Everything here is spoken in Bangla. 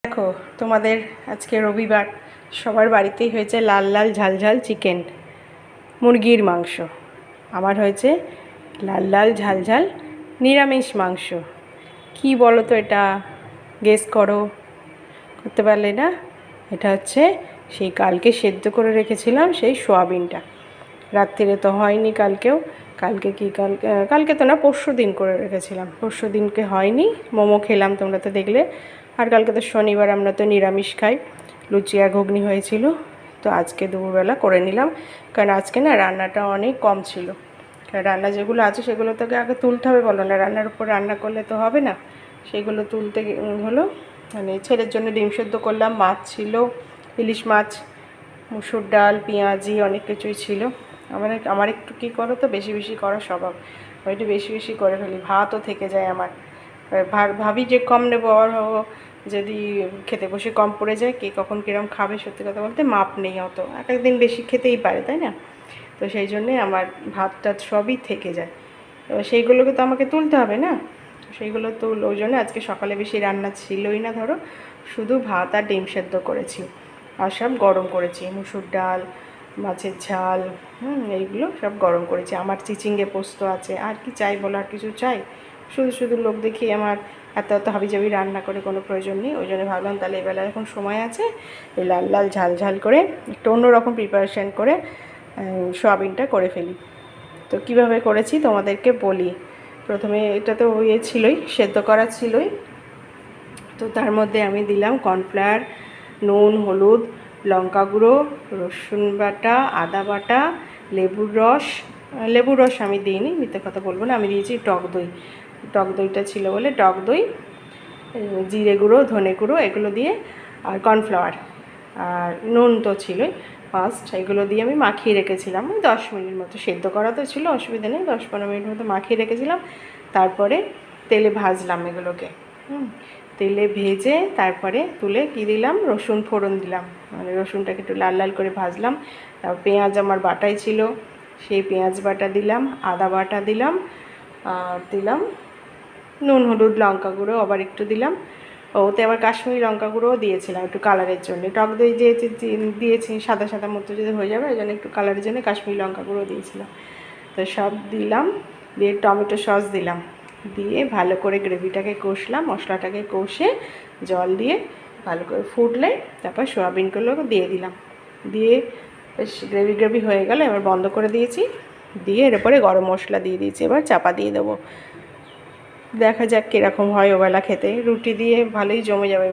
দেখো তোমাদের আজকে রবিবার সবার বাড়িতেই হয়েছে লাল লাল ঝাল ঝাল চিকেন, মুরগির মাংস। আমার হয়েছে লাল লাল ঝাল ঝাল নিরামিষ মাংস। কি বলো তো, এটা গেস করো, করতে পারলে না? এটা হচ্ছে সেই কালকে সেদ্ধ করে রেখেছিলাম সেই সোয়াবিনটা। রাত্রিরে তো হয়নি, কালকে তো না, পরশু দিন করে রেখেছিলাম, পরশু দিনকে হয়নি। মোমো খেলাম, তোমরা তো দেখলে। আর কালকে তো শনিবার, আমরা তো নিরামিষ খাই। লুচি আর ঘুগনি হয়েছিল, তো আজকে দুপুরবেলা করে নিলাম। কারণ আজকে না রান্নাটা অনেক কম ছিল। রান্না যেগুলো আছে সেগুলো তোকে আগে তুলতে হবে, বলো না? রান্নার উপর রান্না করলে তো হবে না। সেগুলো তুলতে হলো। মানে ছেলের জন্য ডিম সেদ্ধ করলাম, মাছ ছিল, ইলিশ মাছ, মুসুর ডাল, পেঁয়াজি, অনেক কিছুই ছিল। আমার একটু কী করো তো, বেশি বেশি করার স্বভাব। আমি একটু বেশি বেশি করে ফেলি, ভাতও থেকে যায় আমার। ভাবি যে কম নেবো, আবার ভাবো যদি খেতে বসে কম পড়ে যায়, কে কখন কীরকম খাবে। সত্যি কথা বলতে মাপ নেই অত, এক একদিন বেশি খেতেই পারে, তাই না? তো সেই জন্যে আমার ভাতটা সবই থেকে যায়। এবার সেইগুলোকে তো আমাকে তুলতে হবে না, সেইগুলো ওই জন্য আজকে সকালে বেশি রান্না ছিলই না, ধরো শুধু ভাত আর ডিম সেদ্ধ করেছি, আর সব গরম করেছি, মুসুর ডাল, মাছের ঝাল, এইগুলো সব গরম করেছি। আমার চিচিঙ্গে পোস্ত আছে, আর কি চাই বলো? আর কিছু চাই? শুধু শুধু লোক দেখি আমার এত এত হাবিজাবি রান্না করে কোনো প্রয়োজন নেই। ওই জন্য ভাবলাম তাহলে এবেলা এখন সময় আছে, এই লাল লাল ঝাল ঝাল করে একটু অন্যরকম প্রিপারেশান করে সোয়াবিনটা করে ফেলি। তো কীভাবে করেছি তোমাদেরকে বলি। প্রথমে এটা তো ছিলই, সেদ্ধ করা ছিলই। তো তার মধ্যে আমি দিলাম কর্নফ্লাওয়ার, নুন, হলুদ, লঙ্কা গুঁড়ো, রসুন বাটা, আদা বাটা, লেবুর রস আমি দিইনি, মিথ্যে কথা বলবো না, আমি দিয়েছি টক দই। টক দইটা ছিল বলে টক দই, জিরে গুঁড়ো, ধনে গুঁড়ো, এগুলো দিয়ে, আর কর্নফ্লাওয়ার, আর নুন তো ছিলই ফার্স্ট। এগুলো দিয়ে আমি মাখিয়ে রেখেছিলাম 10 মিনিট মতো। সেদ্ধ করা তো ছিল, অসুবিধা নেই, 10-15 মিনিট মতো মাখিয়ে রেখেছিলাম। তারপরে তেলে ভাজলাম এগুলোকে। তেলে ভেজে তারপরে তুলে কী দিলাম, রসুন ফোড়ন দিলাম, মানে রসুনটাকে একটু লাল লাল করে ভাজলাম। তারপর পেঁয়াজ আমার বাটাই ছিল, সেই পেঁয়াজ বাটা দিলাম, আদা বাটা দিলাম, আর দিলাম নুন, হলুদ, লঙ্কা গুঁড়ো আবার একটু দিলাম। ওতে আবার কাশ্মীরি লঙ্কা গুঁড়োও দিয়েছিলাম একটু কালারের জন্য। টক দই যেহেতু দিয়েছি, সাদা সাদা মতো যদি হয়ে যাবে, ওই জন্য একটু কালারের জন্য কাশ্মীরি লঙ্কা গুঁড়ো দিয়েছিলাম। তো সব দিলাম, দিয়ে টমেটো সস দিলাম, দিয়ে ভালো করে গ্রেভিটাকে কষলাম, মশলাটাকে কষে জল দিয়ে ভালো করে ফুটলে তারপর সোয়াবিনগুলো দিয়ে দিলাম। দিয়ে বেশ গ্রেভি হয়ে গেল, এবার বন্ধ করে দিয়েছি। দিয়ে এর উপরে গরম মশলা দিয়ে দিয়েছি, এবার চাপা দিয়ে দেবো। দেখা যাক কীরকম হয় ওবেলা খেতে। রুটি দিয়ে ভালোই জমে যাবে।